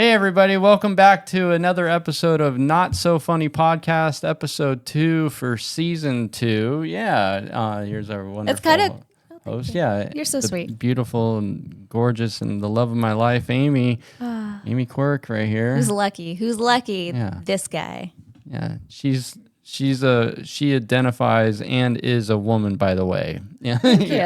Hey everybody, welcome back to another episode of Not So Funny Podcast, episode 2 for season 2. Yeah, here's our wonderful host. Yeah, you're so sweet, beautiful and gorgeous, and the love of my life, Amy. Amy Quirk, right here. Who's lucky? Yeah. This guy. Yeah, she identifies and is a woman, by the way. Yeah. Thank you.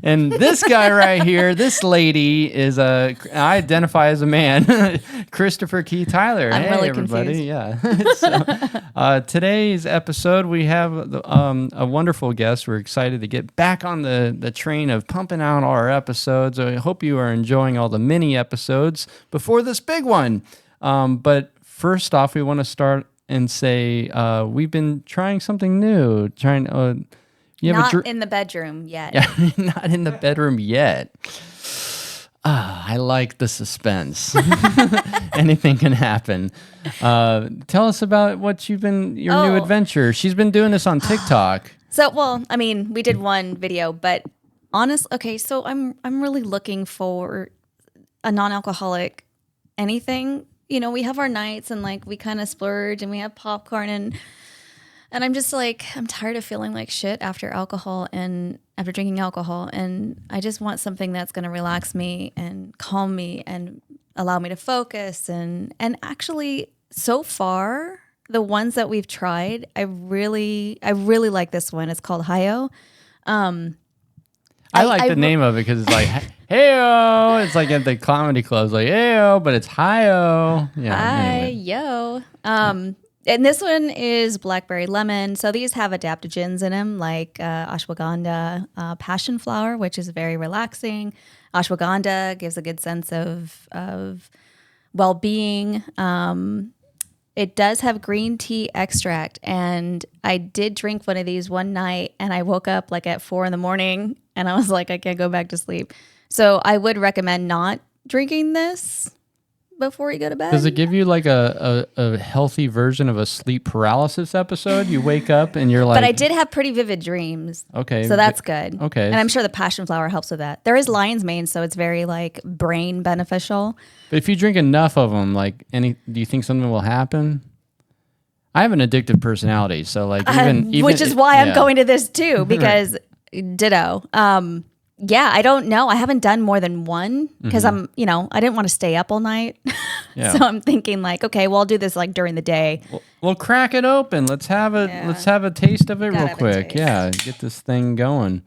And this guy right here, this lady I identify as a man, Christopher Key Tyler. I'm really everybody. Confused. Yeah. So, today's episode, we have a wonderful guest. We're excited to get back on the train of pumping out our episodes. I hope you are enjoying all the mini episodes before this big one. But first off, we want to start and say we've been trying something new. Not in the bedroom yet. Yeah, not in the bedroom yet. I like the suspense. Anything can happen. Tell us about what your new adventure. She's been doing this on TikTok. So, we did one video, but so I'm really looking for a non-alcoholic anything. You know, we have our nights and we kind of splurge and we have popcorn and I'm just I'm tired of feeling like shit after drinking alcohol, and I just want something that's going to relax me and calm me and allow me to focus and actually so far the ones that we've tried, I really like this one. It's called Hi-Yo. I like the name of it because it's like, hey-o. It's like at the comedy clubs, like, hey-o, but it's hi-yo. Yeah, Hi-yo. And this one is blackberry lemon. So these have adaptogens in them, like ashwagandha, passion flower, which is very relaxing. Ashwagandha gives a good sense of well-being. It does have green tea extract, and I did drink one of these one night, and I woke up at 4 a.m, and I was like, I can't go back to sleep. So I would recommend not drinking this before you go to bed. Does it give you a healthy version of a sleep paralysis episode? You wake up and you're like... But I did have pretty vivid dreams. Okay. So that's good. Okay. And I'm sure the passion flower helps with that. There is lion's mane, so it's very brain beneficial. But if you drink enough of them, do you think something will happen? I have an addictive personality, so even which is why I'm going to this too, because ditto. Yeah, I don't know. I haven't done more than one because I didn't want to stay up all night. Yeah. So I'm thinking okay, well, I'll do this during the day. Well, crack it open. Let's have a taste of it real quick. Yeah, get this thing going.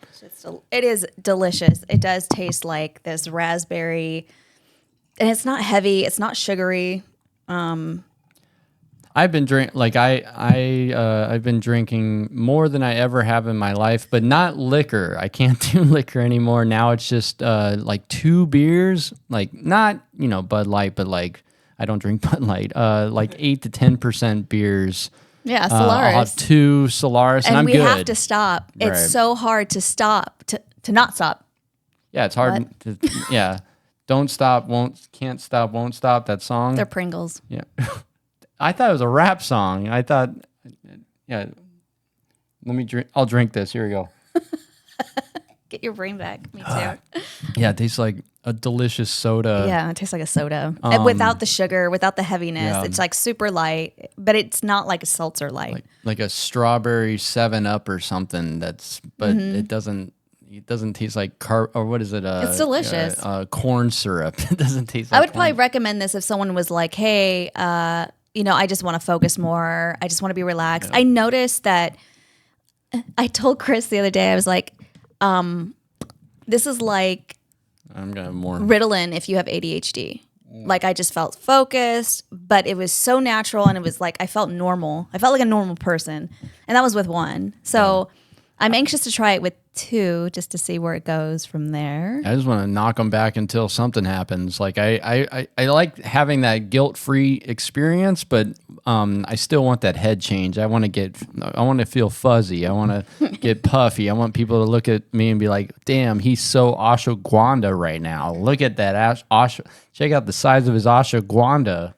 It is delicious. It does taste like this raspberry, and it's not heavy. It's not sugary. I've been I've been drinking more than I ever have in my life, but not liquor. I can't do liquor anymore. Now it's just 2 beers, not Bud Light, but I don't drink Bud Light. 8 to 10% beers. Yeah, Solaris. I'll have 2 Solaris, and I'm good. And we have to stop. Right. It's so hard to stop to not stop. Yeah, it's hard. Don't stop, can't stop, won't stop. That song. They're Pringles. Yeah. I thought it was a rap song. I thought, let me drink. I'll drink this. Here we go. Get your brain back. Me too. Yeah, it tastes like a delicious soda. Yeah, it tastes like a soda. Without the sugar, without the heaviness. Yeah. It's super light, but it's not like a seltzer light. Like a strawberry 7-Up or something. It doesn't taste like or what is it? It's delicious. Corn syrup. It doesn't taste like I would probably recommend this if someone was like, hey, I just want to focus more. I just want to be relaxed. Yeah. I noticed that I told Chris the other day, I was like, this is like I'm gonna have more Ritalin if you have ADHD. I just felt focused, but it was so natural, and it was I felt normal. I felt like a normal person, and that was with one. So I'm anxious to try it with 2 just to see where it goes from there. I just want to knock them back until something happens. I like having that guilt-free experience, but I still want that head change. I want to feel fuzzy. I want to get puffy. I want people to look at me and be like, damn, he's so ashwagandha right now. Look at that. Check out the size of his ashwagandha.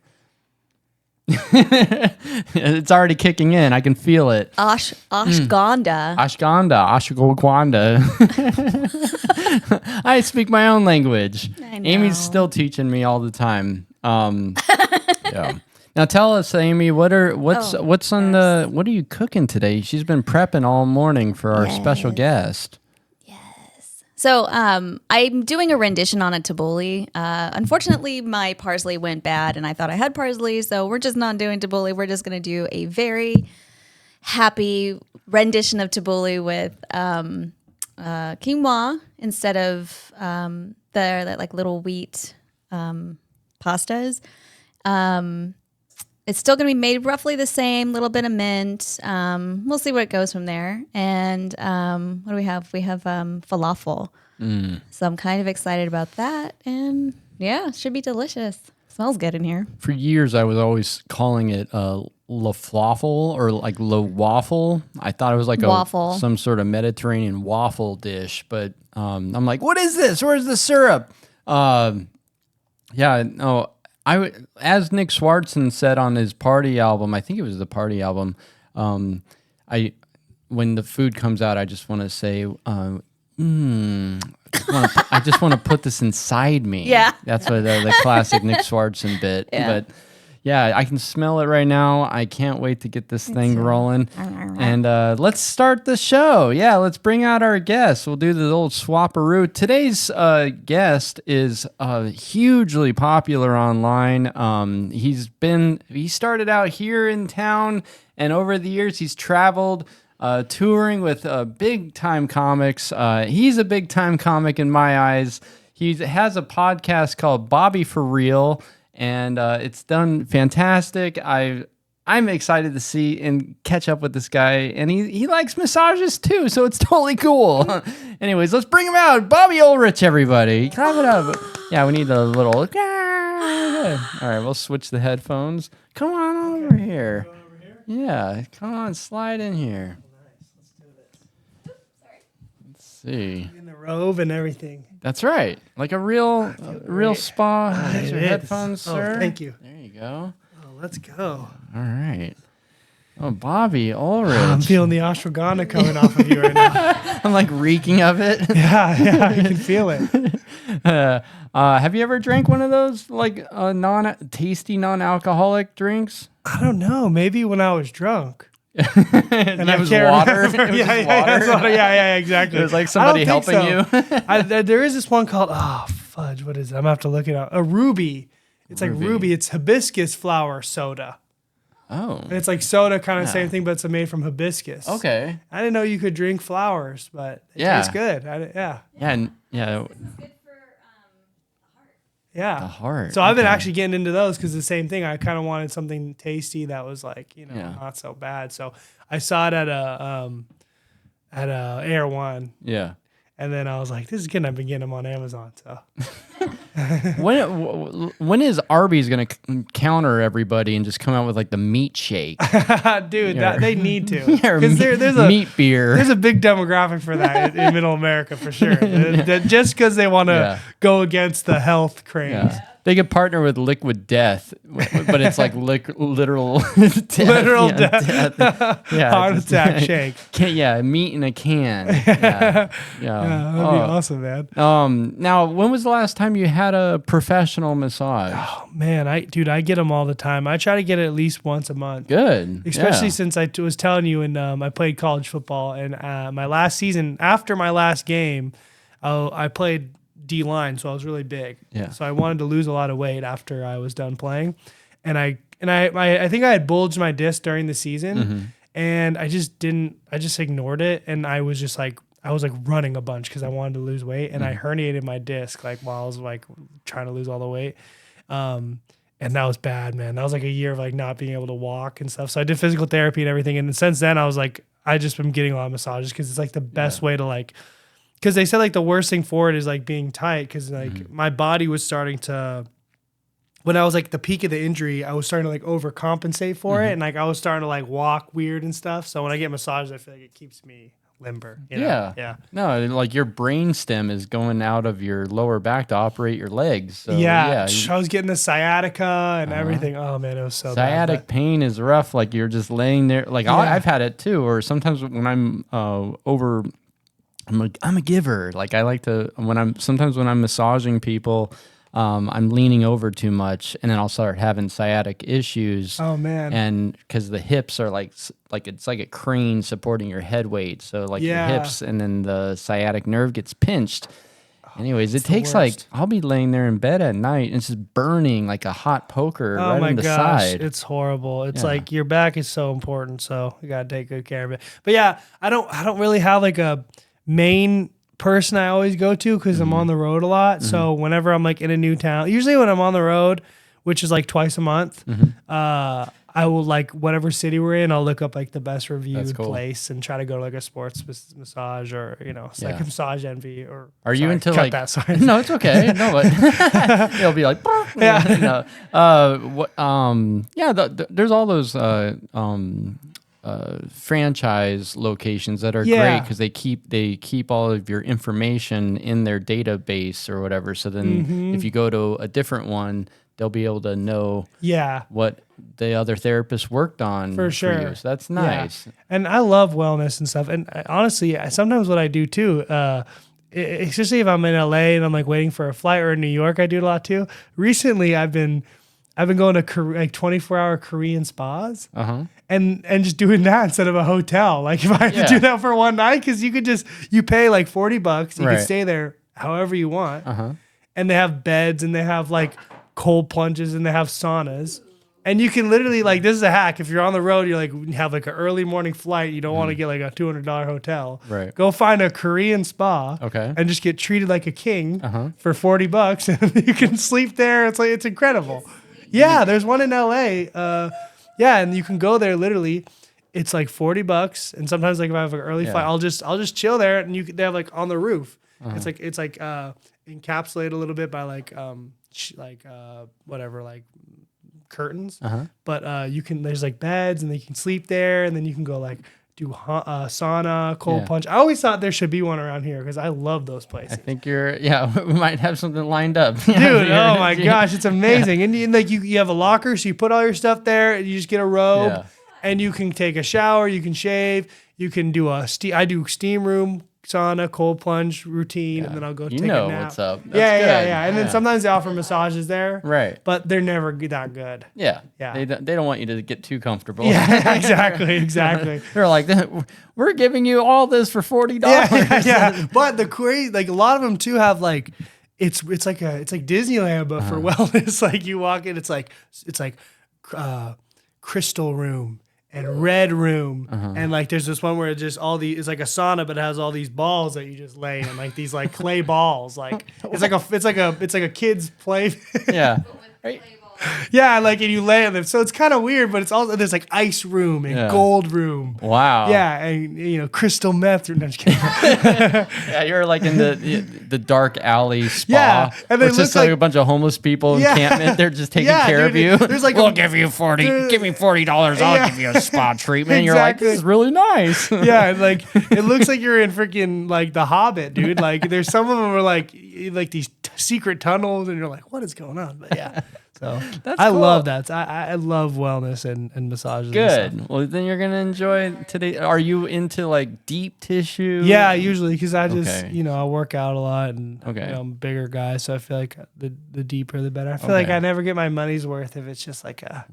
It's already kicking in. I can feel it. Ashganda. Ashganda. I speak my own language. I know. Amy's still teaching me all the time. Yeah. Now tell us, Amy, what are you cooking today? She's been prepping all morning for our special guest. So I'm doing a rendition on a tabbouleh. Unfortunately, my parsley went bad, and I thought I had parsley, so we're just not doing tabbouleh. We're just going to do a very happy rendition of tabbouleh with quinoa instead of the like little wheat pastas. It's still going to be made roughly the same, little bit of mint. We'll see where it goes from there. And what do we have? We have falafel. So I'm kind of excited about that. And yeah, it should be delicious. Smells good in here. For years, I was always calling it falafel or like waffle. I thought it was like waffle. Some sort of Mediterranean waffle dish. But I'm like, what is this? Where's the syrup? Yeah, no. As Nick Swartzen said on his Party album, I think it was the Party album. When the food comes out, I just want to say, I just want to put this inside me. Yeah, that's what the classic Nick Swartzen bit. Yeah. But yeah, I can smell it right now. I can't wait to get this thing rolling. And let's start the show. Yeah, let's bring out our guest. We'll do the old swapperoo. Today's guest is hugely popular online. He started out here in town, and over the years he's traveled touring with big time comics. He's a big time comic in my eyes. He has a podcast called Bobby for Real. And it's done fantastic. I'm excited to see and catch up with this guy. And he likes massages too, so it's totally cool. Anyways, let's bring him out. Bobby Ulrich, everybody. Clap it up. Yeah, we need a little... All right, we'll switch the headphones. Come on over here. Yeah, come on, slide in here. Let's do this. Let's see. In the robe and everything. That's right. Like a real spa. Here's your It is. headphones, sir. Thank you. There you go. Oh, let's go. All right. Oh, Bobby Ulrich. I'm feeling the ashwagandha coming off of you right now. I'm like reeking of it. Yeah, you can feel it. Have you ever drank one of those like tasty non-alcoholic drinks? I don't know. Maybe when I was drunk. And it was water. It was Yeah, just water. yeah, exactly. It was like somebody helping you. There is this one called fudge. What is it? I'm gonna have to look it up. A ruby. It's like ruby. It's hibiscus flower soda. Oh. And it's like soda, kind of the same thing, but it's made from hibiscus. Okay. I didn't know you could drink flowers, but it tastes good. Yeah. Yeah. Yeah. The heart. So I've been actually getting into those because the same thing. I kind of wanted something tasty that was like, not so bad. So I saw it at a Air One. Yeah. And then I was like, this is good. I've been getting them on Amazon. So when is Arby's going to counter everybody and just come out with like the meat shake? dude, they need to. Because there's a meat beer. There's a big demographic for that in Middle America for sure. Just because they want to go against the health craze. Yeah. They could partner with Liquid Death, but it's like literal death. Literal death. Yeah, Heart attack shake. Meat in a can. Yeah, that'd be awesome, man. Now, when was the last time you had a professional massage? Oh man, I get them all the time. I try to get it at least once a month. Good, especially since I was telling you, and I played college football, and my last season, after my last game, I played D-line, so I was really big. Yeah. So I wanted to lose a lot of weight after I was done playing, and I think I had bulged my disc during the season, and I just ignored it, and I was running a bunch because I wanted to lose weight, and I herniated my disc like while I was like trying to lose all the weight, and that was bad, man. That was like a year of like not being able to walk and stuff. So I did physical therapy and everything, and since then I was like, I just been getting a lot of massages because it's like the best way to like. Because they said like the worst thing for it is like being tight. Because like my body was starting to, when I was like the peak of the injury, I was starting to like overcompensate for it, and like I was starting to like walk weird and stuff. So when I get massages, I feel like it keeps me limber. Yeah. No, like your brain stem is going out of your lower back to operate your legs. So, I was getting the sciatica and everything. Oh man, it was so bad. Sciatic pain is rough. Like you're just laying there. Like I've had it too. Or sometimes when I'm I'm a giver. Like I like to when I'm massaging people, I'm leaning over too much, and then I'll start having sciatic issues. Oh man! And because the hips are like it's like a crane supporting your head weight, so like your hips, and then the sciatic nerve gets pinched. Anyways, it takes like I'll be laying there in bed at night and it's just burning like a hot poker right in the side. It's horrible. It's like your back is so important, so you gotta take good care of it. But yeah, I don't really have like a main person I always go to because I'm on the road a lot. So whenever I'm like in a new town, usually when I'm on the road, which is like twice a month, I will like whatever city we're in, I'll look up like the best reviewed place and try to go to like a sports massage or it's like a massage envy or. Are you into cut like that? Sorry. No, it's okay. No, but it'll be like there's all those franchise locations that are great because they keep all of your information in their database or whatever. So then if you go to a different one, they'll be able to know what the other therapist worked on for you. So that's nice. Yeah. And I love wellness and stuff. And honestly, sometimes what I do too, especially if I'm in LA and I'm like waiting for a flight, or in New York, I do it a lot too. Recently, I've been going to like 24-hour Korean spas and just doing that instead of a hotel. Like if I had to do that for one night, because you pay like $40, you can stay there however you want. And they have beds and they have like cold plunges and they have saunas. And you can literally, like, this is a hack. If you're on the road, you have like an early morning flight, you don't want to get like a $200 hotel. Right. Go find a Korean spa and just get treated like a king for $40 and you can sleep there. It's incredible. Yeah, there's one in LA. And you can go there literally. It's like $40, and sometimes like if I have an early flight, I'll just chill there, and they have like on the roof. It's like encapsulated a little bit by like whatever, like curtains. But there's like beds, and you can sleep there, and then you can go like do sauna, cold plunge. I always thought there should be one around here because I love those places. I think we might have something lined up. Dude, oh my gosh, it's amazing. And you have a locker, so you put all your stuff there, and you just get a robe, and you can take a shower, you can shave, you can do I do steam room, sauna, cold plunge routine, and then I'll go take a nap. What's up. That's yeah. And then sometimes they offer massages there. Right. But they're never that good. Yeah. They don't want you to get too comfortable. Yeah, exactly. They're like, we're giving you all this for $40. Yeah. But the crazy, like a lot of them too have like, it's like Disneyland, but for wellness. Like you walk in, it's like crystal room and red room, and like there's this one where it's like a sauna, but it has all these balls that you just lay in, like these like clay balls, like it's like a kid's play. Yeah. Yeah, like, and you lay on them. So it's kind of weird, but it's also, there's like ice room and gold room. Wow. Yeah, and crystal meth. No, I'm just kidding. Yeah, you're like in the dark alley spa. Yeah, and it's just like a bunch of homeless people encampment. They're just taking care of you. There's like we'll give you give me $40. I'll give you a spa treatment. And you're like, this is really nice. Yeah, and like it looks like you're in freaking like The Hobbit, dude. Like there's some of them are like these secret tunnels, and you're like, what is going on? But yeah. So I love that. I love wellness and massages. Good. And well, then you're gonna enjoy today. Are you into like deep tissue? Yeah, usually because I just I work out a lot, and I'm a bigger guy, so I feel like the deeper the better. I feel like I never get my money's worth if it's just like a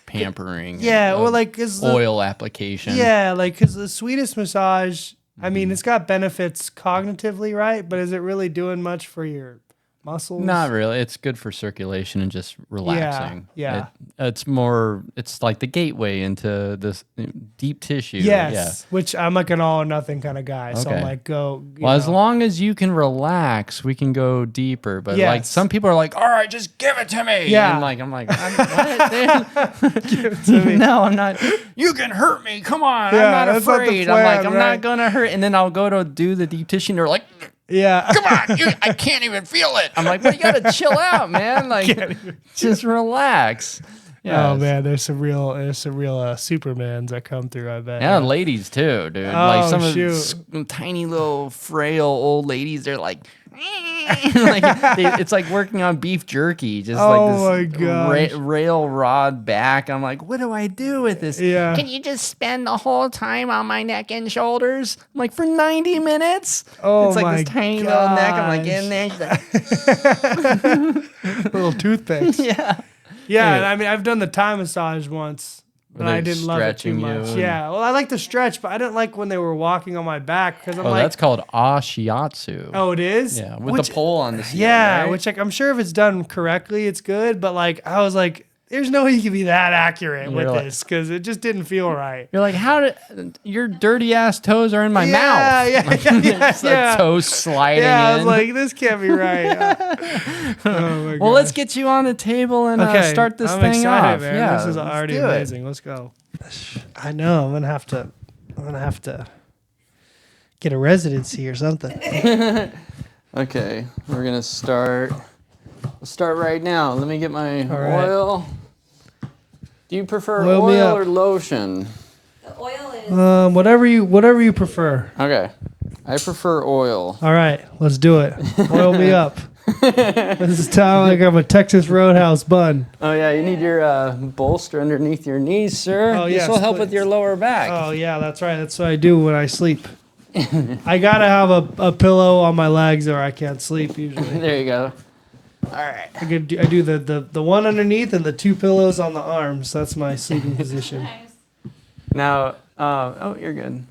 pampering. Yeah, or like oil application. Yeah, like because the sweetest massage. I mean, it's got benefits cognitively, right? But is it really doing much for your muscles? Not really. It's good for circulation and just relaxing. Yeah. It's like the gateway into this deep tissue. Yes. Yeah. Which I'm like an all or nothing kind of guy. So I'm like, as long as you can relax, we can go deeper. But like some people are like, all right, just give it to me. Yeah. And I'm like, what, dude? Give it to me. No, I'm not. You can hurt me. Come on. Yeah, I'm not afraid. Plan, I'm like, I'm not going to hurt. And then I'll go to do the deep tissue and they're like, yeah. Come on, I can't even feel it. I'm like, well, you gotta chill out, man. Like, just relax. Yeah. Oh man, there's some real Supermans that come through. I bet. Yeah, ladies too, dude. Like Oh, some of shoot. the tiny little frail old ladies, they're like, it's like working on beef jerky, just Oh like my this gosh. rail rod back. I'm like, what do I do with this? Yeah. Can you just spend the whole time on my neck and shoulders? I'm like, for 90 minutes? Oh it's like my this tiny little neck. I'm like, in there. She's like, Little toothpicks. yeah. Yeah, Anyway. I mean, I've done the Thai massage once, but they I didn't love it too stretching you much. and- Yeah, well, I like to stretch, but I didn't like when they were walking on my back because I'm Oh, like, that's called shiatsu. oh, it is? Yeah, with the pole on the ceiling, Yeah, right? which like I'm sure if it's done correctly, it's good, but like I was like, there's no way you can be that accurate with like- this because it just didn't feel right. You're like, how did your dirty ass toes are in my Yeah, mouth? yeah, Like, yeah, it's yeah. a toe sliding Yeah, I in. was like, this can't be right. Oh my well, let's gosh. get you on the table and Okay, start this I'm thing excited, off. man. Yeah, This is let's already do it. amazing. Let's go. I know. I'm gonna have to get a residency or something. Okay, we're gonna start. We'll start right now. Let me get my right. oil. Do you prefer Oil me oil up. or lotion? The oil is. Whatever you prefer. Okay, I prefer oil. All right, let's do it. Oil me up. This is time like I'm a Texas Roadhouse bun. Oh yeah, you need your bolster underneath your knees, sir. Oh, This yes, will help with please. your lower back. Oh yeah, that's right. That's what I do when I sleep. I gotta have a pillow on my legs or I can't sleep usually. There you go. All right. I do the one underneath and the two pillows on the arms. That's my sleeping position. Now, oh, you're good.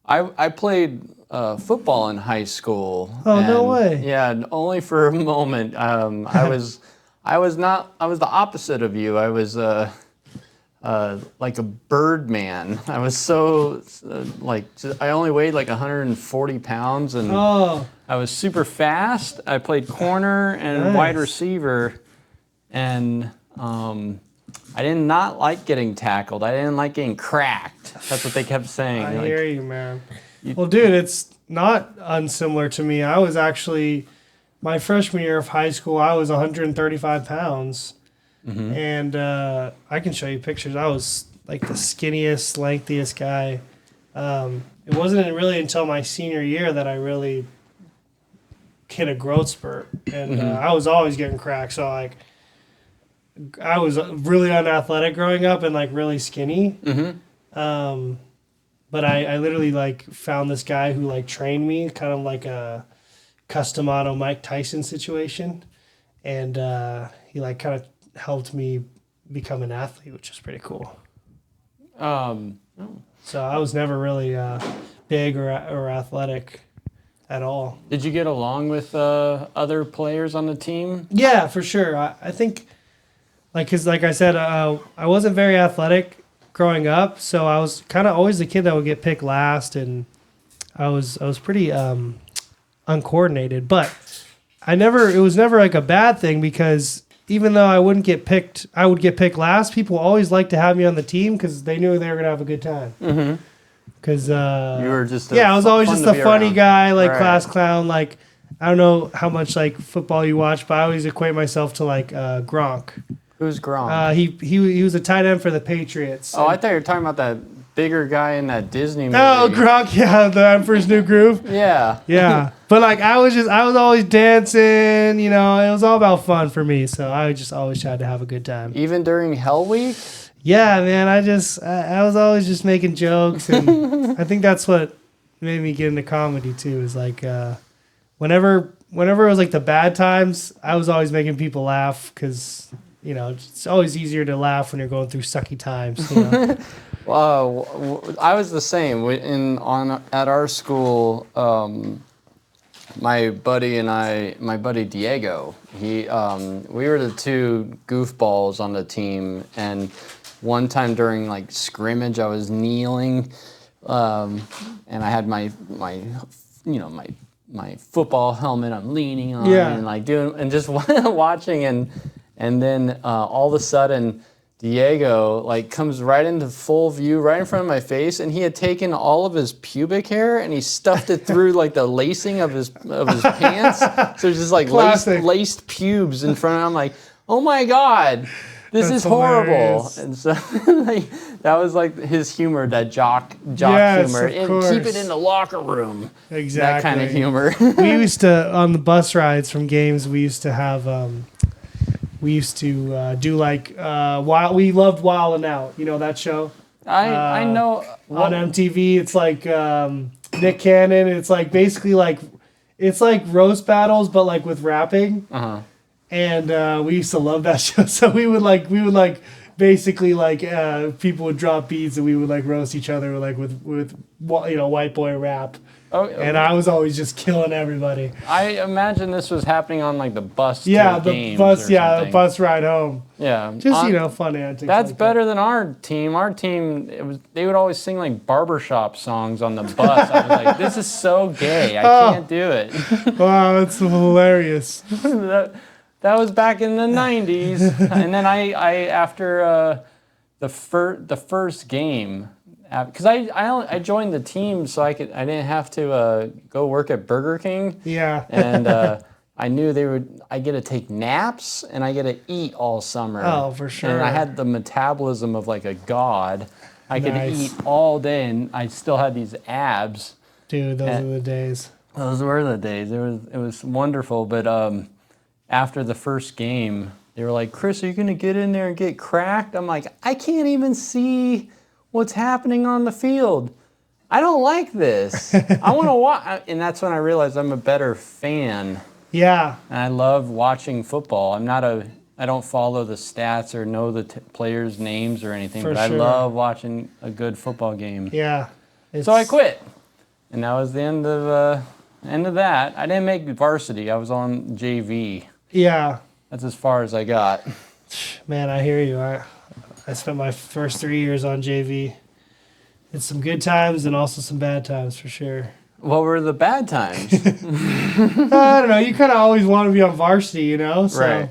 I played football in high school. Oh, no and- way. Yeah, and only for a moment. I was the opposite of you. I was like a bird man. I was so I only weighed like 140 pounds, and Oh, I was super fast. I played corner and Nice. wide receiver, and I did not like getting tackled. I didn't like getting cracked. That's what they kept saying. I Like, hear you, man. Well, dude, it's not unsimilar to me. I was actually my freshman year of high school. I was 135 pounds, and I can show you pictures. I was like the skinniest, lengthiest guy. It wasn't really until my senior year that I really hit a growth spurt, and I was always getting cracked. So like, I was really unathletic growing up and like really skinny. But I literally like found this guy who like trained me, kind of like a custom auto Mike Tyson situation, and he like kind of helped me become an athlete, which is pretty cool. So I was never really big or athletic at all. Did you get along with other players on the team? Yeah, for sure. I think, because like I said, I wasn't very athletic growing up, so I was kind of always the kid that would get picked last, and I was pretty uncoordinated. But it was never like a bad thing, because even though I would get picked last. People always liked to have me on the team because they knew they were gonna have a good time. Because You were just I was always just a funny guy, like Right. class clown. Like, I don't know how much like football you watch, but I always equate myself to like Gronk. Who's Gronk? He was a tight end for the Patriots. I thought you were talking about that bigger guy in that Disney movie. Oh, Gronk, yeah, the Emperor's New Groove. Yeah. Yeah, but like I was always dancing. You know, it was all about fun for me. So I just always tried to have a good time. Even during Hell Week? Yeah, man. I was always just making jokes, and I think that's what made me get into comedy too. Is like whenever it was like the bad times, I was always making people laugh because it's always easier to laugh when you're going through sucky times. You know? I was the same. At our school, my buddy Diego, we were the two goofballs on the team, and one time during like scrimmage, I was kneeling, and I had my football helmet I'm leaning on, Yeah. and like doing and just watching, and then all of a sudden Diego like comes right into full view right in front of my face, and he had taken all of his pubic hair and he stuffed it through like the lacing of his pants. So it's just like Classic. laced pubes in front of him. I'm like, oh my God. this That's is horrible. hilarious. And so like, that was like his humor, that jock Yes, humor. of And course. keep it in the locker room. Exactly. That kind of humor. We used to, on the bus rides from games, we used to have, do like, we loved Wild 'N Out. You know that show? I know. On MTV, it's like Nick Cannon. It's like basically like, it's like roast battles, but like with rapping. Uh-huh. And we used to love that show. So we would basically like people would drop beats and we would like roast each other like with white boy rap. Oh, And I was always just killing everybody. I imagine this was happening on like the bus. Yeah, to the games bus. or Yeah, the something. bus ride home. Yeah, Just fun antics. That's like better than our team. Our team, they would always sing like barbershop songs on the bus. I was like, this is so gay. I can't do it. That. Wow, that's hilarious. That was back in the 90s. And then I after the first game, because I joined the team so I didn't have to go work at Burger King. Yeah. And I knew I get to take naps and I get to eat all summer. Oh, for sure. And I had the metabolism of like a god. I could Nice. eat all day and I still had these abs. Dude, those are the days. Those were the days. It was wonderful. But after the first game, they were like, "Chris, are you gonna get in there and get cracked?" I'm like, I can't even see what's happening on the field. I don't like this. I want to watch. And that's when I realized I'm a better fan. Yeah. And I love watching football. I don't follow the stats or know the players' names or anything, For but sure. I love watching a good football game. Yeah. So I quit. And that was the end of that. I didn't make varsity. I was on JV. Yeah. That's as far as I got. Man, I hear you. I spent my first 3 years on JV. It's some good times and also some bad times for sure. What were the bad times? I don't know. You kind of always want to be on varsity, you know? So, Right.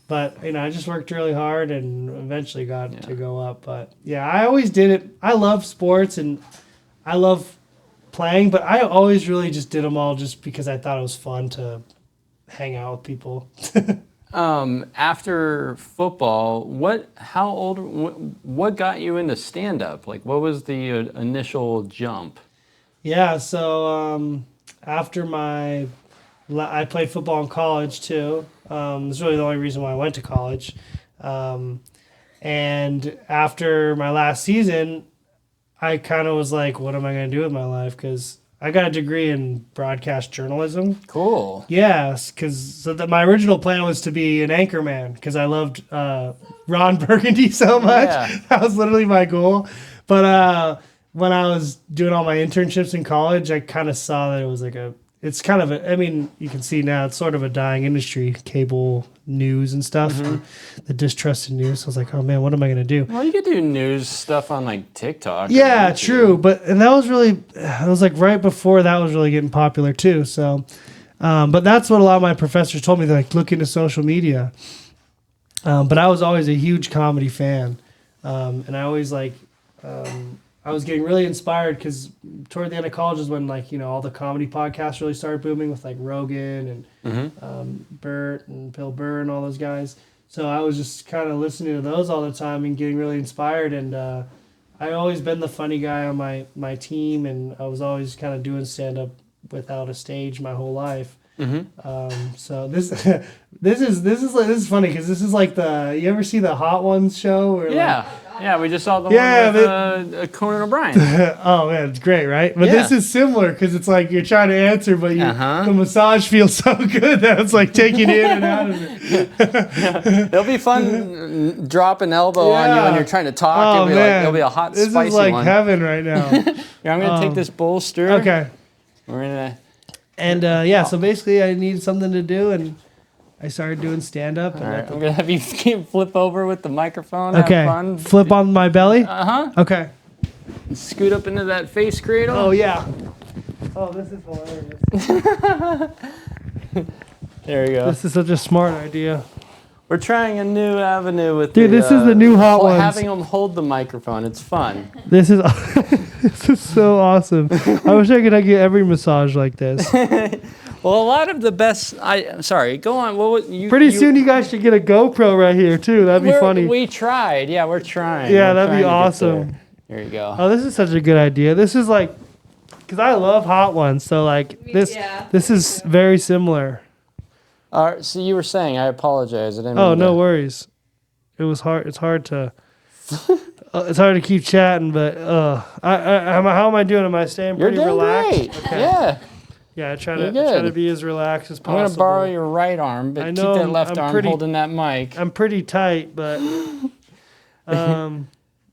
But, I just worked really hard and eventually got to go up. But, yeah, I always did it. I love sports and I love playing, but I always really just did them all just because I thought it was fun to hang out with people. After football, what got you into stand-up? Like, what was the initial jump? Yeah, so after I played football in college too. It's really the only reason why I went to college. And after my last season, I kind of was like, what am I going to do with my life? Because I got a degree in broadcast journalism. Cool. Yes, because my original plan was to be an anchorman because I loved Ron Burgundy so much. Yeah. That was literally my goal. But when I was doing all my internships in college, I kind of saw that it was you can see now it's sort of a dying industry, cable news and stuff, the distrusted news. So I was like, oh man, what am I going to do? Well, you could do news stuff on like TikTok. or Yeah, YouTube. true. And that was really, it was like right before that was really getting popular too. So, but that's what a lot of my professors told me. They're like, look into social media. But I was always a huge comedy fan. And I always I was getting really inspired because toward the end of college is when all the comedy podcasts really started booming with like Rogan and Bert and Bill Burr and all those guys. So I was just kind of listening to those all the time and getting really inspired. And I always been the funny guy on my team, and I was always kind of doing stand up without a stage my whole life. So this is funny because this is like you ever see the Hot Ones show? Where Yeah, we just saw the Yeah, one with Conan O'Brien. oh man, it's great, right? But Yeah. this is similar because it's like you're trying to answer, but the massage feels so good that it's like taking you in and out of it. It'll be fun drop an elbow on you when you're trying to talk. Oh man, It'll be a hot, this spicy is like one. heaven right now. Here, I'm gonna take this bowl stir. Okay, We're gonna. and so basically I needed something to do, and I started doing stand up. All right, I'm gonna have you flip over with the microphone. Okay, Have fun. flip on my belly. Okay. Scoot up into that face cradle. Oh yeah. Oh, this is hilarious. There we go. This is such a smart idea. We're trying a new avenue with. Dude, this is the new Hot Ones. Having them hold the microphone, it's fun. This is this is so awesome. I wish I could get every massage like this. Well, a lot of the best. Sorry. Go on. Pretty soon you guys should get a GoPro right here too. That'd be funny. We tried. Yeah, we're trying. Yeah, We're that'd be trying to get awesome. there you go. Oh, this is such a good idea. This is like, because I love hot ones. So like this is very similar. So you were saying, I apologize. I didn't Oh, mean no to- worries. It was hard. It's hard to. It's hard to keep chatting, but how am I doing? Am I staying You're pretty doing relaxed? great. Okay. Yeah. Yeah, I try You're to good. be as relaxed as I'm possible. going to borrow your right arm, but I keep know that left I'm arm pretty- holding that mic. I'm pretty tight, but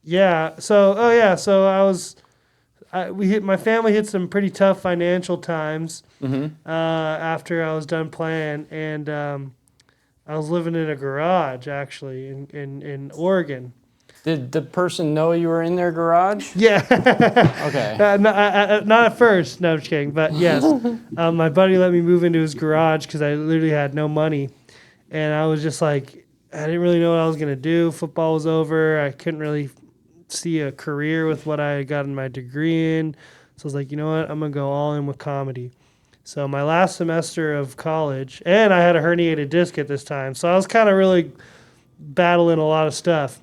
yeah. So my family hit some pretty tough financial times after I was done playing, and I was living in a garage actually in Oregon. Did the person know you were in their garage? Yeah. Okay. Not at first. No, I'm just kidding. But yes, my buddy let me move into his garage because I literally had no money, and I was just like, I didn't really know what I was gonna do. Football was over. I couldn't really see a career with what I had gotten my degree in. So I was like, you know what? I'm gonna go all in with comedy. So my last semester of college, and I had a herniated disc at this time, so I was kind of really battling a lot of stuff.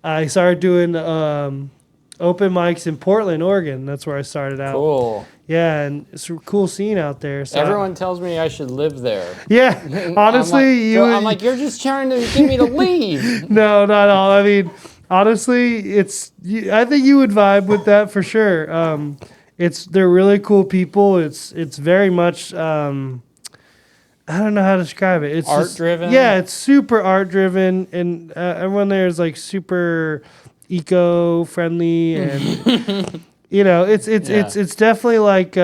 I started doing open mics in Portland, Oregon. That's where I started out. Cool. Yeah, and it's a cool scene out there. So Everyone tells me I should live there. Yeah, honestly, I'm like, you're just trying to get me to leave. No, not at all. I mean, honestly, I think you would vibe with that for sure. They're really cool people. It's very much I don't know how to describe it. It's art driven. Yeah, it's super art driven, and everyone there is like super eco friendly, and it's definitely like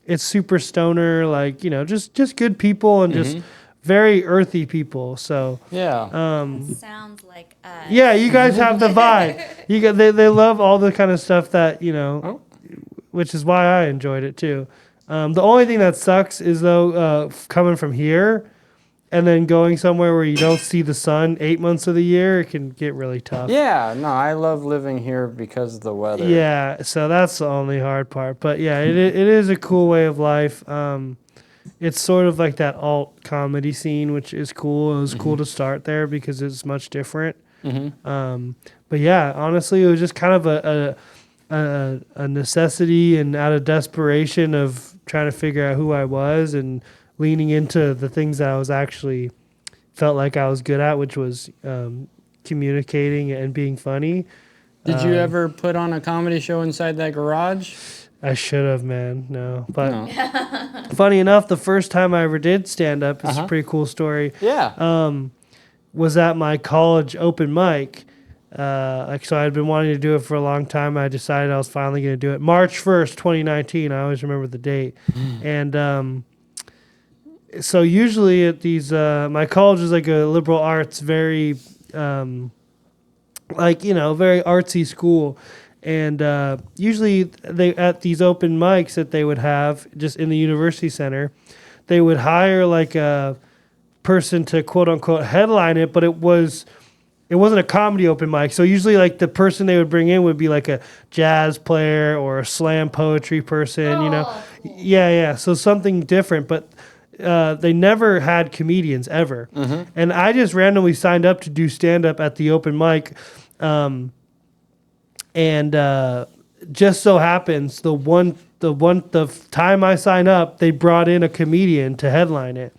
it's super stoner, like just good people and just very earthy people. So Yeah. Sounds like us. yeah, you guys have the vibe. They love all the kind of stuff that which is why I enjoyed it too. The only thing that sucks is though coming from here and then going somewhere where you don't see the sun 8 months of the year, it can get really tough. Yeah, no, I love living here because of the weather. Yeah, so that's the only hard part. But yeah, it is a cool way of life. It's sort of like that alt comedy scene, which is cool. It was cool to start there because it's much different. But yeah, honestly, it was just kind of a necessity and out of desperation of trying to figure out who I was and leaning into the things that I was actually felt like I was good at, which was communicating and being funny. Did you ever put on a comedy show inside that garage? I should have, man. No. But No. funny enough, the first time I ever did stand up, it's a pretty cool story, Yeah. was at my college open mic. So I had been wanting to do it for a long time. I decided I was finally going to do it. March 1st, 2019. I always remember the date. And so usually at these, my college is like a liberal arts, very, very artsy school. And usually they at these open mics that they would have just in the university center, they would hire like a person to quote unquote headline it, but it wasn't a comedy open mic. So usually like the person they would bring in would be like a jazz player or a slam poetry person, Cool. Yeah. So something different, but they never had comedians ever. And I just randomly signed up to do stand up at the open mic. And just so happens the time I signed up, they brought in a comedian to headline it.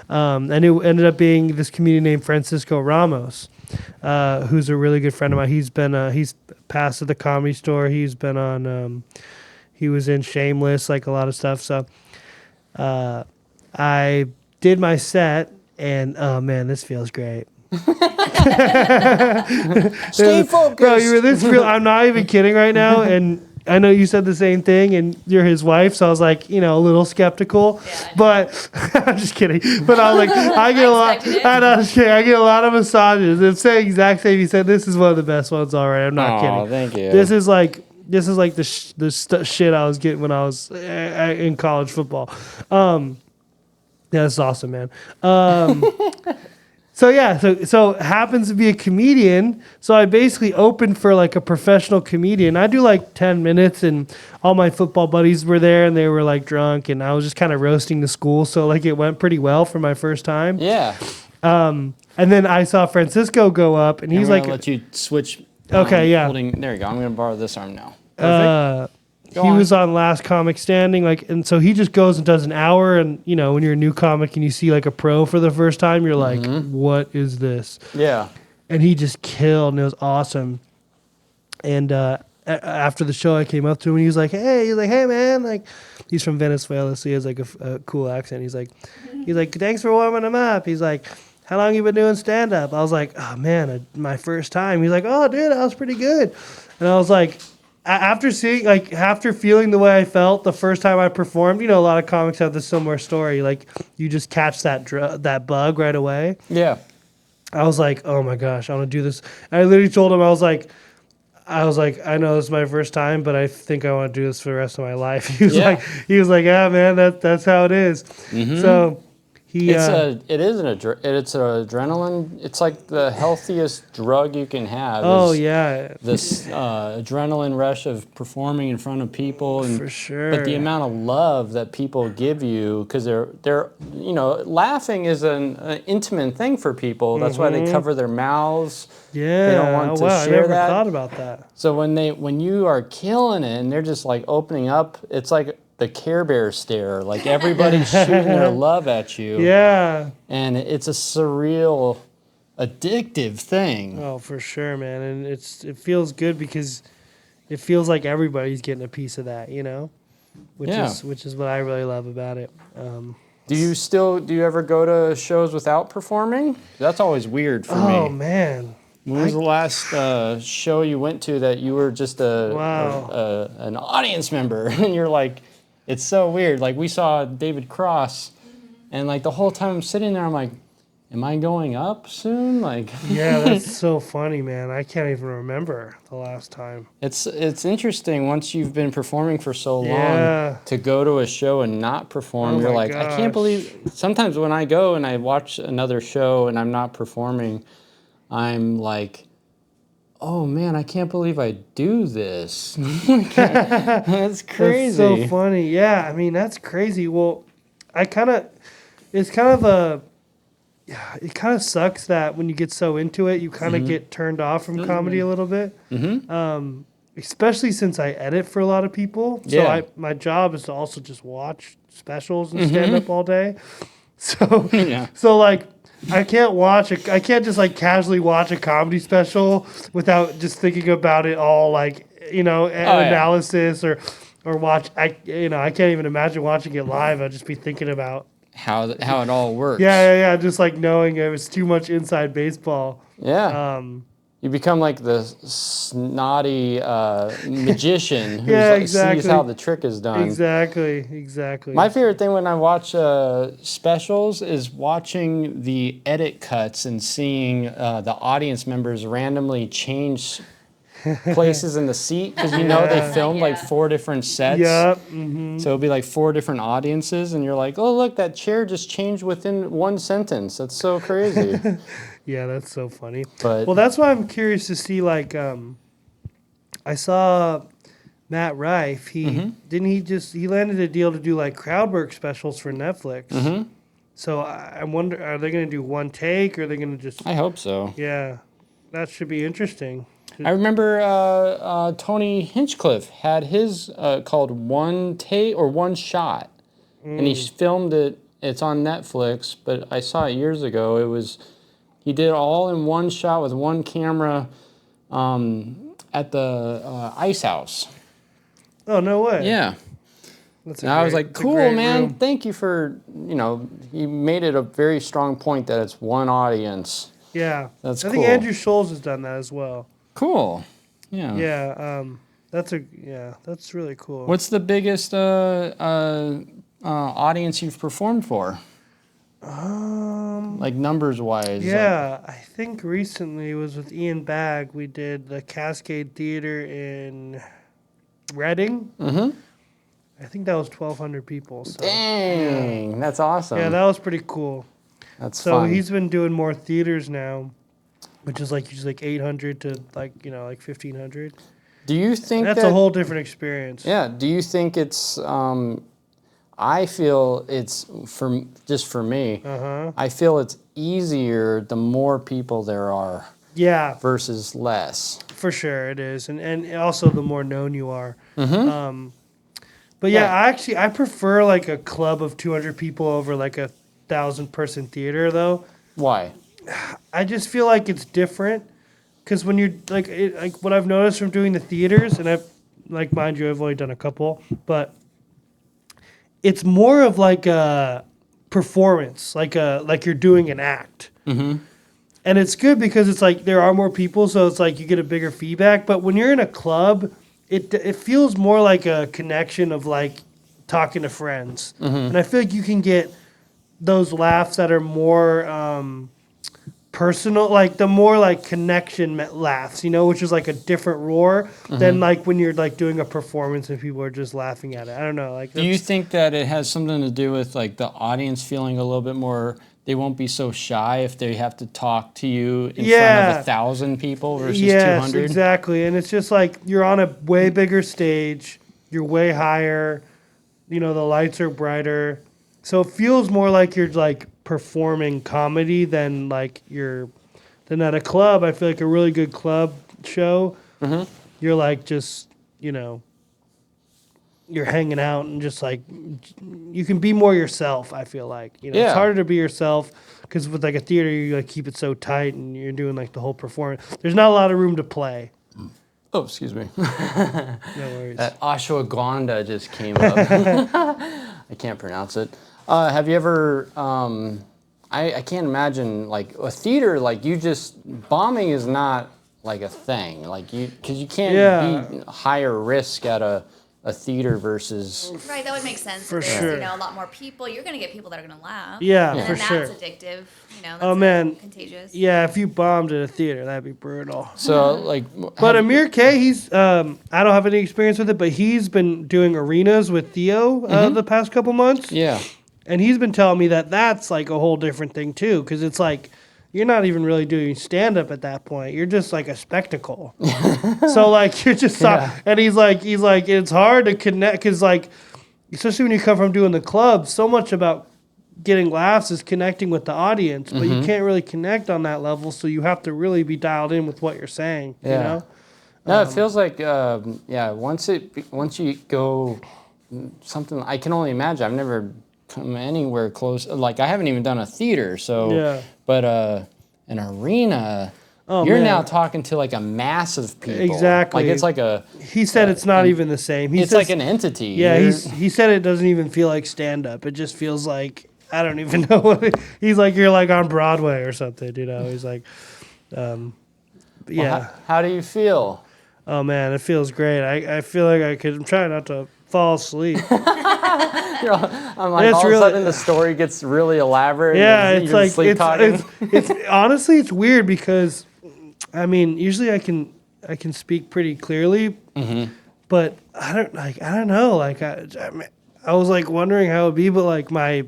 And it ended up being this comedian named Francisco Ramos, who's a really good friend of mine. He's passed at the Comedy Store. He's been on, he was in Shameless, like a lot of stuff. So I did my set, and oh man, this feels great. Stay focused. Bro, I'm not even kidding right now, and I know you said the same thing, and you're his wife, so I was like, a little skeptical, but I'm just kidding. But I was like, I get a lot. I know, I'm just kidding. I get a lot of massages. It's the exact same. He said this is one of the best ones. All right, I'm not kidding. Thank you. This is like the shit I was getting when I was in college football. Yeah, that's awesome, man. So happens to be a comedian. So I basically opened for like a professional comedian. I do like 10 minutes, and all my football buddies were there, and they were like drunk, and I was just kind of roasting the school. So like it went pretty well for my first time. Yeah. And then I saw Francisco go up, and he's I'm like, gonna let you switch. Okay, yeah. There you go. I'm gonna borrow this arm now. Perfect. he was on Last Comic Standing, like, and so he just goes and does an hour, and you know, when you're a new comic and you see like a pro for the first time, you're like, what is this? Yeah. And he just killed, and it was awesome. And after the show, I came up to him, and he was like, hey man, like, he's from Venezuela, so he has like a cool accent. He's like, thanks for warming him up. He's like, how long you been doing stand up? I was like, oh man, my first time. He's like, oh dude, that was pretty good. And I was like, after feeling the way I felt the first time I performed, you know, a lot of comics have this similar story. Like, you just catch that bug right away. Yeah. I was like, oh my gosh, I want to do this. And I literally told him, I was like, I know this is my first time, but I think I want to do this for the rest of my life. He was like, yeah, man, that's how it is. Mm-hmm. So it's an adrenaline. It's like the healthiest drug you can have. Oh yeah, this adrenaline rush of performing in front of people, and for sure. But the amount of love that people give you, because they're you know, laughing is an intimate thing for people. That's why they cover their mouths. Yeah, they don't want to share I never that. thought about that. So when you are killing it and they're just like opening up, it's like the Care Bear stare, like everybody's shooting their love at you. Yeah. And it's a surreal, addictive thing. Oh, for sure, man. And it feels good because it feels like everybody's getting a piece of that, you know? Which is what I really love about it. Do you ever go to shows without performing? That's always weird for me. Oh, man. When was the last show you went to that you were just an audience member? And you're like, it's so weird. Like, we saw David Cross, and like the whole time I'm sitting there, I'm like, am I going up soon? Like, yeah, that's so funny, man. I can't even remember the last time. It's interesting once you've been performing for so long to go to a show and not perform. You're like, gosh. I can't believe. Sometimes when I go and I watch another show and I'm not performing, I'm like, oh man, I can't believe I do this. That's crazy. That's so funny. Yeah, I mean, that's crazy. Well, it kind of sucks that when you get so into it, you kind of get turned off from comedy a little bit. Mm-hmm. Especially since I edit for a lot of people. So my job is to also just watch specials and stand up all day. So, so like, I can't just like casually watch a comedy special without just thinking about it all, like, you know, analysis or watch. I can't even imagine watching it live. I'd just be thinking about how it all works. Yeah. Just like knowing it was too much inside baseball. Yeah. You become like the snotty magician who sees how the trick is done. Exactly. My favorite thing when I watch specials is watching the edit cuts and seeing the audience members randomly change places in the seat, because you know they filmed like 4 different sets. Yep. So it'll be like 4 different audiences, and you're like, oh look, that chair just changed within one sentence. That's so crazy. Yeah, that's so funny. But, well, that's why I'm curious to see, like, I saw Matt Rife. He landed a deal to do like crowd work specials for Netflix. Mm-hmm. So I wonder, are they going to do one take, or are they going to just? I hope so. Yeah, that should be interesting. I remember Tony Hinchcliffe had his called One Take or One Shot, and he filmed it. It's on Netflix, but I saw it years ago. He did it all in one shot with one camera at the Ice House. Oh, no way. Yeah. I was like, cool, man. Room. Thank you for, he made it a very strong point that it's one audience. Yeah. That's cool. I think Andrew Scholes has done that as well. Cool. Yeah. Yeah. That's really cool. What's the biggest audience you've performed for? Like numbers wise. Yeah, I think recently it was with Ian Bagg. We did the Cascade Theater in Reading. Mm-hmm. I think that was 1,200 people. So. Dang, that's awesome. Yeah, that was pretty cool. That's So fun. he's been doing more theaters now, which is like usually like 800 to like 1500. Do you think That's that, a whole different experience. Yeah. Do you think it's? I feel it's for me. I feel it's easier the more people there are Yeah, versus less. for sure it is, and also the more known you are. Mm-hmm. But yeah, I prefer like a club of 200 people over like a 1,000-person theater though. Why? I just feel like it's different because when you're like what I've noticed from doing the theaters, and I've like mind you, I've only done a couple, but it's more of like a performance, like you're doing an act. Mm-hmm. And it's good because it's like there are more people, so it's like you get a bigger feedback. But when you're in a club, it feels more like a connection of like talking to friends, and I feel like you can get those laughs that are more personal, like the more like connection laughs, which is like a different roar than like when you're like doing a performance and people are just laughing at it. I don't know. Like, Do you think that it has something to do with like the audience feeling a little bit more? They won't be so shy if they have to talk to you in front of 1,000 people versus 200. Exactly. And it's just like you're on a way bigger stage, you're way higher, the lights are brighter. So it feels more like you're like performing comedy than like than at a club. I feel like a really good club show, you're like just, you're hanging out and just like you can be more yourself. I feel like it's harder to be yourself because with like a theater you like keep it so tight and you're doing like the whole performance. There's not a lot of room to play. Oh, excuse me. No worries. That ashwagandha just came up. I can't pronounce it. Have you ever? I can't imagine like a theater like you just bombing is not like a thing like because you can't be higher risk at a theater versus Right, that would make sense. For If there's, sure. a lot more people, you're going to get people that are going to laugh. Yeah, and for then sure. that's addictive. That's Oh, man. contagious. Yeah, if you bombed at a theater, that'd be brutal. so like. But Amir K, he's I don't have any experience with it, but he's been doing arenas with Theo the past couple months. Yeah. And he's been telling me that that's like a whole different thing too, because it's like you're not even really doing stand up at that point. You're just like a spectacle. So like you're just and he's like it's hard to connect because like especially when you come from doing the club, so much about getting laughs is connecting with the audience, but you can't really connect on that level. So you have to really be dialed in with what you're saying. Yeah. No, it feels like once you go something I can only imagine. I've never come anywhere close. Like I haven't even done a theater, so but an arena. You're now talking to like a mass of people. Exactly. Like it's like a. He said it's not even the same. It's like an entity. Yeah, he said it doesn't even feel like stand up. It just feels like I don't even know what he's like. You're like on Broadway or something. He's like, Well, how do you feel? Oh man, it feels great. I feel like I'm trying not to fall asleep. I'm like all of a sudden the story gets really elaborate. Yeah, and it's like sleep talking. it's honestly it's weird because I mean usually I can speak pretty clearly, but I don't know. Like I was like wondering how it'd be, but like my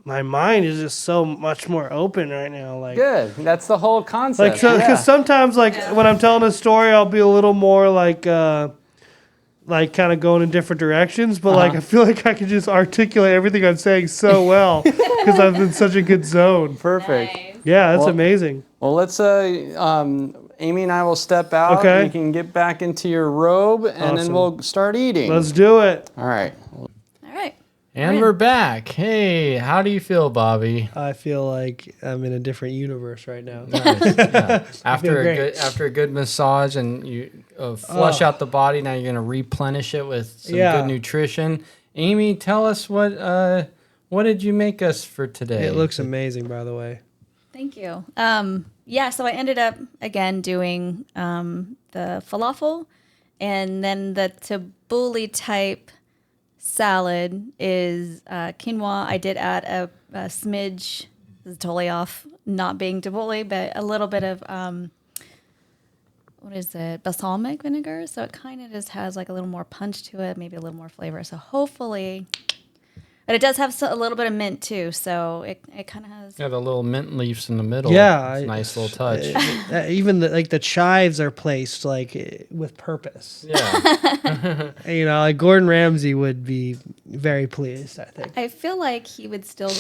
mind is just so much more open right now. Like good. That's the whole concept. Like because sometimes like when I'm telling a story, I'll be a little more like kind of going in different directions, but like I feel like I can just articulate everything I'm saying so well because I'm in such a good zone. Perfect. Nice. Yeah, that's amazing. Well, let's Amy and I will step out. Okay. You can get back into your robe, and then we'll start eating. Let's do it. All right. All right. And we're back. Hey, how do you feel, Bobby? I feel like I'm in a different universe right now. Nice. Yeah. great. After a good massage and you flush out the body, now you're going to replenish it with some good nutrition. Amy, tell us what did you make us for today? It looks amazing, by the way. Thank you. So I ended up again doing the falafel, and then the tabbouleh type salad is quinoa. I did add a smidge. This is totally off not being tabbouleh, but a little bit of balsamic vinegar. So it kind of just has like a little more punch to it, maybe a little more flavor. So hopefully But it does have a little bit of mint too, so it kind of has. Yeah, the little mint leaves in the middle. Yeah, It's a nice little touch. Even the chives are placed like with purpose. Yeah. Like Gordon Ramsay would be very pleased, I think. I feel like he would still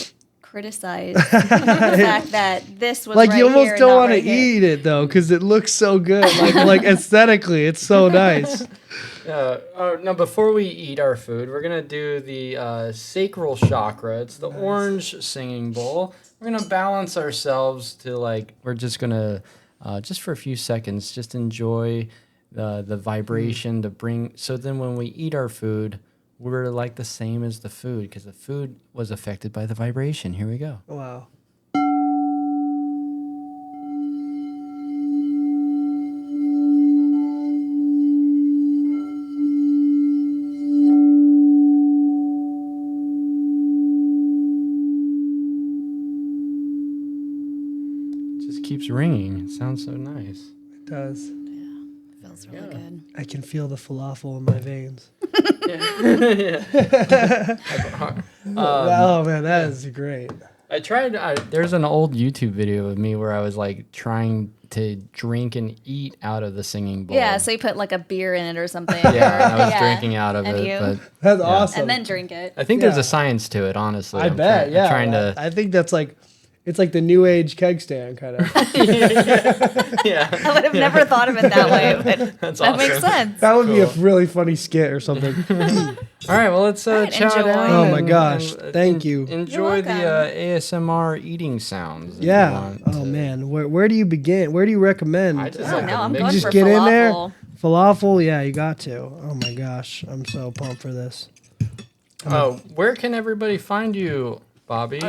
criticize the fact that this was Like right you almost here, don't not want right to here. eat it though, because it looks so good. Like aesthetically, it's so nice. Now, before we eat our food, we're going to do the sacral chakra. It's the orange singing bowl. We're going to balance ourselves to we're just going to, just for a few seconds, just enjoy the vibration to bring. So then when we eat our food, we're like the same as the food because the food was affected by the vibration. Here we go. Wow. Just keeps ringing. It sounds so nice. It does. Feels really good. I can feel the falafel in my veins. Oh man, that is great. I tried. There's an old YouTube video of me where I was trying to drink and eat out of the singing bowl. Yeah, so you put like a beer in it or something. Yeah, I was Yeah. drinking out of And it, you- but That's awesome. And then drink it. I think there's Yeah. a science to it. Honestly, I I'm bet. try- I'm Yeah. trying to. I think that's it's like the new age keg stand kind of. Yeah, I would have never thought of it that way, but that's that awesome. makes sense. That would be a Cool. really funny skit or something. All right, well let's right, chow enjoy. down. Oh my gosh, thank you. Enjoy the welcome. ASMR eating sounds. if you Yeah. want Oh to. man, where do you begin? Where do you recommend? I just I like don't know. a I'm mix. going just for get in there. falafel. Falafel, yeah, you got to. Oh my gosh, I'm so pumped for this. Oh, where can everybody find you, Bobby?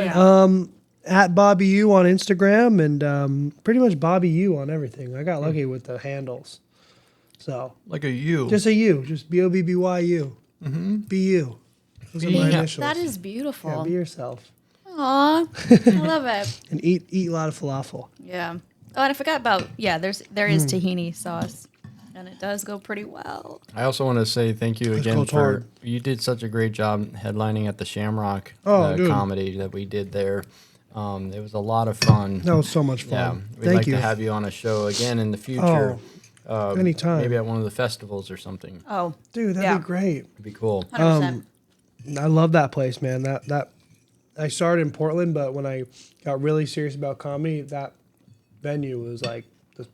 At Bobby U on Instagram and pretty much Bobby U on everything. I got lucky with the handles. So Like a you. just a U, just BOBBYU. Mm-hmm. BU. Those are my Yeah. initials. That is Yeah, beautiful. be yourself. Aw, I love it. And eat a lot of falafel. Yeah. Oh, and I forgot about there is tahini sauce, and it does go pretty well. I also want to say thank you again goes for hard. you did such a great job headlining at the Shamrock Oh, dude. comedy that we did there. It was a lot of fun. That was so much Yeah, fun. we'd Thank like you. to have you on a show again in the future. Anytime. Maybe at one of the festivals or something. Oh, Dude, that'd Yeah. be great. It'd be cool. 100%. I love that place, man. That I started in Portland, but when I got really serious about comedy, that venue was like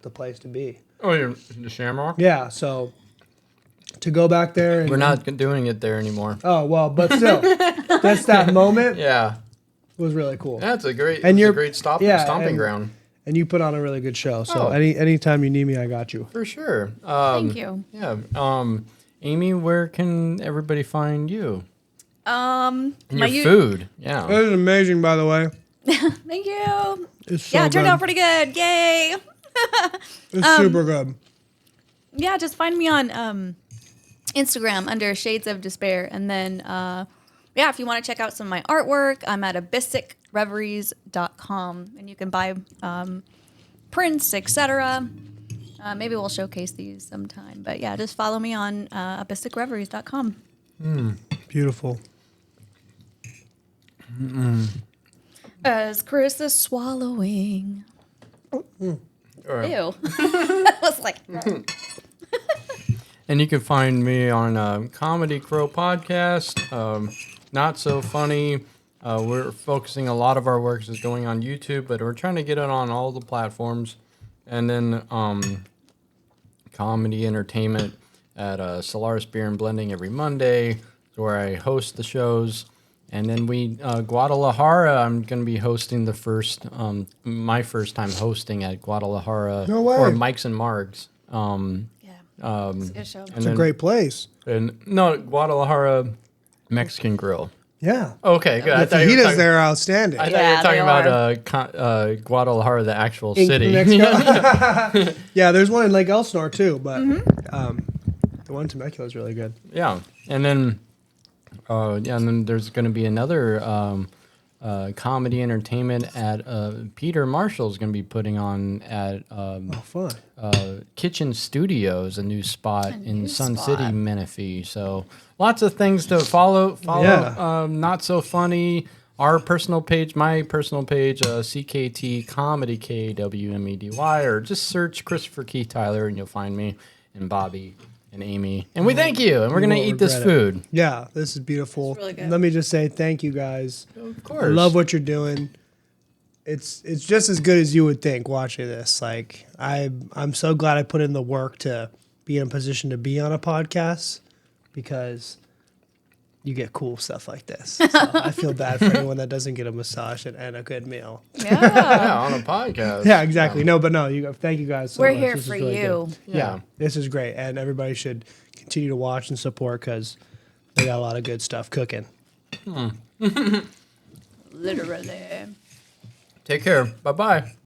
the place to be. Oh, you're the Shamrock? Yeah, so to go back there and We're not doing it there anymore. Oh well, but still, just that moment Yeah, was really cool. that's a great. And And you're- a great stomping and- ground And you put on a really good show. So Oh. anytime you need me, I got you. for sure. Thank you. Yeah. Amy, where can everybody find you? And And your food. Yeah. That is amazing, by the way. Thank you. It's so Yeah, it turned good. out pretty good. Yay. It's super good. Yeah, just find me on Instagram under Shades of Despair. And then, if you want to check out some of my artwork, I'm at abyssicreveries.com. And you can buy prints, etc. Maybe we'll showcase these sometime. But yeah, just follow me on abyssicreveries.com. Beautiful. As Chris is swallowing. All right. Ew. That was like... And you can find me on Comedy Crow Podcast. Not So Funny. We're focusing a lot of our work is going on YouTube, but we're trying to get it on all the platforms. And then Comedy Entertainment at Solaris Beer and Blending every Monday, where I host the shows. And then Guadalajara, I'm going to be hosting my first time hosting at Guadalajara. No way. Or Mike's and Margs. It's a good show. It's a great place. And no, Guadalajara Mexican Grill. Yeah. Okay, good. I The thought you were fajitas talking, there are outstanding. I thought you Yeah, were talking they about Guadalajara, the actual In city. Mexico. Yeah, there's one in Lake Elsinore too, but Mm-hmm. the one in Temecula is really good. Yeah, and then there's going to be another comedy entertainment at Peter Marshall's going to be putting on at Fun. Kitchen Studios, a new spot in new Sun spot. City, Menifee. So lots of things to follow. Yeah. Not So Funny, our personal page, my personal page, CKT Comedy, KWMEDY, or just search Christopher Keith Tyler and you'll find me, and Bobby and Amy. And we thank you, and we're going to won't eat this regret it. food. Yeah, this is beautiful. It's really good. Let me just say thank you guys. Of I course. love what you're doing. It's just as good as you would think watching this. Like I'm so glad I put in the work to be in a position to be on a podcast because you get cool stuff like this. So I feel bad for anyone that doesn't get a massage and a good meal. Yeah. Yeah, on a podcast. Yeah, exactly. No, but no, thank you guys so We're much. here This is for really you. good. Yeah, this is great. And everybody should continue to watch and support because they got a lot of good stuff cooking. Literally. Take care. Bye-bye.